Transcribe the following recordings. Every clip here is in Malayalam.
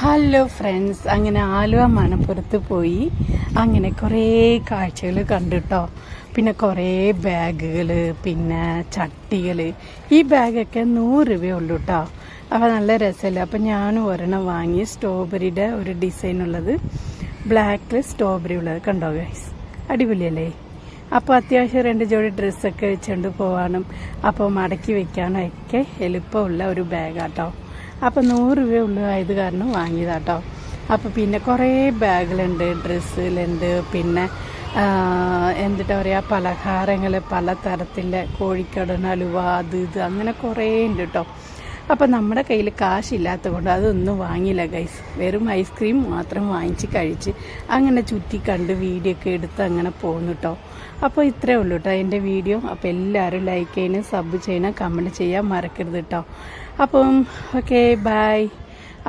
ഹലോ ഫ്രണ്ട്സ്, അങ്ങനെ ആലുവ മണപ്പുറത്ത് പോയി അങ്ങനെ കുറേ കാഴ്ചകൾ കണ്ടിട്ടോ. പിന്നെ കുറേ ബാഗുകൾ, പിന്നെ ചട്ടികൾ. ഈ ബാഗൊക്കെ 100 രൂപയുള്ളൂ കേട്ടോ. അപ്പോൾ നല്ല രസമല്ലേ. അപ്പോൾ ഞാനും ഒരെണ്ണം വാങ്ങി. സ്ട്രോബെറിയുടെ ഒരു ഡിസൈൻ ഉള്ളത്, ബ്ലാക്കിൽ സ്ട്രോബെറി ഉള്ളത്. കണ്ടോ ഗൈസ്, അടിപൊളിയല്ലേ. അപ്പോൾ അത്യാവശ്യം 2 ജോഡി ഡ്രസ്സൊക്കെ വെച്ചുകൊണ്ട് പോകാനും അപ്പോൾ മടക്കി വെക്കാനും ഒക്കെ എളുപ്പമുള്ള ഒരു ബാഗാട്ടോ. അപ്പോൾ 100 രൂപയുള്ളൂ ആയത് കാരണം വാങ്ങിയതാട്ടോ. അപ്പോൾ പിന്നെ കുറേ ബാഗുകളുണ്ട്, ഡ്രസ്സുകളുണ്ട്, പിന്നെ എന്താ പറയുക, പലഹാരങ്ങൾ പലതരത്തിലെ കോഴിക്കടൻ, അലുവ, അത് ഇത് അങ്ങനെ കുറേ ഉണ്ട് കേട്ടോ. അപ്പോൾ നമ്മുടെ കയ്യിൽ കാശില്ലാത്തത് കൊണ്ട് അതൊന്നും വാങ്ങിയില്ല ഗൈസ്. വെറും ഐസ്ക്രീം മാത്രം വാങ്ങിച്ച് കഴിച്ച് അങ്ങനെ ചുറ്റി കണ്ട് വീഡിയോ ഒക്കെ എടുത്ത് അങ്ങനെ പോകുന്നു കേട്ടോ. അപ്പോൾ ഇത്രയേ ഉള്ളൂ കേട്ടോ എൻ്റെ വീഡിയോ. അപ്പോൾ എല്ലാവരും ലൈക്ക് ചെയ്യണം, സബ് ചെയ്യണം, കമൻറ്റ് ചെയ്യാൻ മറക്കരുത് കേട്ടോ. അപ്പം ഓക്കെ, ബൈ.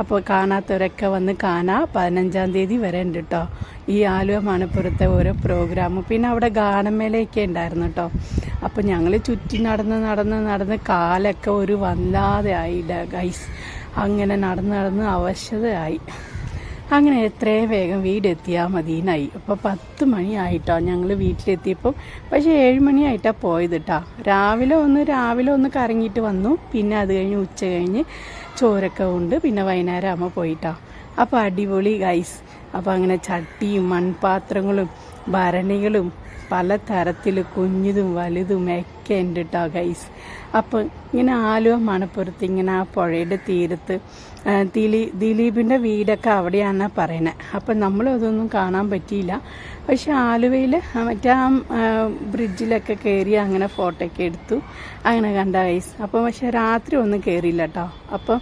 അപ്പോൾ കാണാത്തവരൊക്കെ വന്ന് കാണാം. 15-ാം തീയതി വരെ ഉണ്ട് കേട്ടോ ഈ ആലുവ മണപ്പുറത്തെ ഓരോ പ്രോഗ്രാം. പിന്നെ അവിടെ ഗാനമേളയൊക്കെ ഉണ്ടായിരുന്നു കേട്ടോ. അപ്പോൾ ഞങ്ങൾ ചുറ്റി നടന്ന് കാലൊക്കെ ഒരു വല്ലാതെ ആയില്ല ഗൈസ്. അങ്ങനെ നടന്ന് അവശതയായി. അങ്ങനെ എത്രയും വേഗം വീടെത്തിയാൽ മതിയെന്നായി. അപ്പോൾ 10 മണിയായിട്ടോ ഞങ്ങൾ വീട്ടിലെത്തിയപ്പം. പക്ഷേ 7 മണിയായിട്ടാണ് പോയത് കേട്ടോ. രാവിലെ ഒന്ന് കറങ്ങിയിട്ട് വന്നു. പിന്നെ അത് കഴിഞ്ഞ് ഉച്ച കഴിഞ്ഞ് ചോറൊക്കെ ഉണ്ട്. പിന്നെ വൈകുന്നേരം ആകുമ്പോൾ പോയിട്ടോ. അപ്പോൾ അടിപൊളി ഗൈസ്. അപ്പോൾ അങ്ങനെ ചട്ടിയും മൺപാത്രങ്ങളും ഭരണികളും പലതരത്തിൽ കുഞ്ഞതും വലുതും ഒക്കെ ഉണ്ട് കേട്ടോ ഗൈസ്. അപ്പോൾ ഇങ്ങനെ ആലുവ മണപ്പുറത്ത് ഇങ്ങനെ ആ പുഴയുടെ തീരത്ത് ദിലീപിൻ്റെ വീടൊക്കെ അവിടെയാണ് പറയണത്. അപ്പം നമ്മളതൊന്നും കാണാൻ പറ്റിയില്ല. പക്ഷെ ആലുവയിൽ മറ്റേ ബ്രിഡ്ജിലൊക്കെ കയറി അങ്ങനെ ഫോട്ടോ ഒക്കെ എടുത്തു, അങ്ങനെ കണ്ട ഗൈസ്. അപ്പം പക്ഷെ രാത്രി ഒന്നും കയറിയില്ല കേട്ടോ. അപ്പം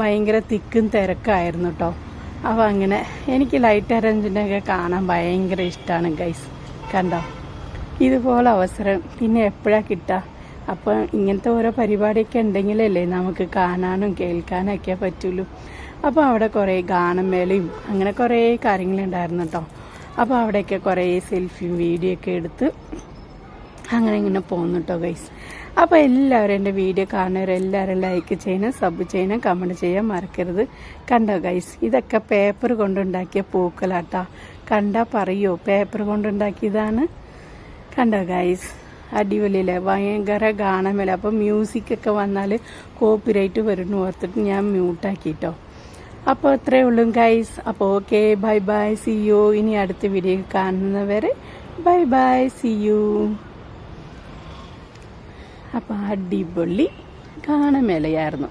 ഭയങ്കര തിക്കും തിരക്കായിരുന്നു കേട്ടോ. അപ്പോൾ അങ്ങനെ എനിക്ക് ലൈറ്റ് അറേഞ്ച്മെൻ്റൊക്കെ കാണാൻ ഭയങ്കര ഇഷ്ടമാണ് ഗൈസ്. കണ്ടോ, ഇതുപോലെ അവസരം പിന്നെ എപ്പോഴാണ് കിട്ടുക? അപ്പം ഇങ്ങനത്തെ ഓരോ പരിപാടിയൊക്കെ ഉണ്ടെങ്കിലല്ലേ നമുക്ക് കാണാനും കേൾക്കാനും ഒക്കെ പറ്റുള്ളൂ. അപ്പോൾ അവിടെ കുറേ ഗാനമേളയും അങ്ങനെ കുറേ കാര്യങ്ങളുണ്ടായിരുന്നു കേട്ടോ. അപ്പോൾ അവിടെയൊക്കെ കുറേ സെൽഫിയും വീഡിയോ ഒക്കെ എടുത്ത് അങ്ങനെ ഇങ്ങനെ പോകുന്നു കേട്ടോ ഗൈസ്. അപ്പോൾ എല്ലാവരും എൻ്റെ വീഡിയോ കാണുന്നവരെല്ലാവരും ലൈക്ക് ചെയ്യണം, സബ് ചെയ്യണം, കമൻറ്റ് ചെയ്യാൻ മറക്കരുത്. കണ്ടോ ഗൈസ്, ഇതൊക്കെ പേപ്പർ കൊണ്ടുണ്ടാക്കിയ പൂക്കളാട്ടോ. കണ്ടാൽ പറയുമോ പേപ്പർ കൊണ്ടുണ്ടാക്കിയതാണ്? കണ്ടോ ഗൈസ്, അടിപൊളിയല്ലേ, ഭയങ്കര ഗാനമേള. അപ്പോൾ മ്യൂസിക്കൊക്കെ വന്നാൽ കോപ്പിറൈറ്റ് വരുന്നു ഓർത്തിട്ട് ഞാൻ മ്യൂട്ടാക്കിട്ടോ. അപ്പോൾ അത്രയേ ഉള്ളൂ ഗൈസ്. അപ്പോൾ okay, bye bye, see you. ഇനി അടുത്ത വീഡിയോ കാണുന്നവരെ ബൈ ബൈ, സി യു. അപ്പോൾ അടിപൊളി ഗാനമേളയായിരുന്നു.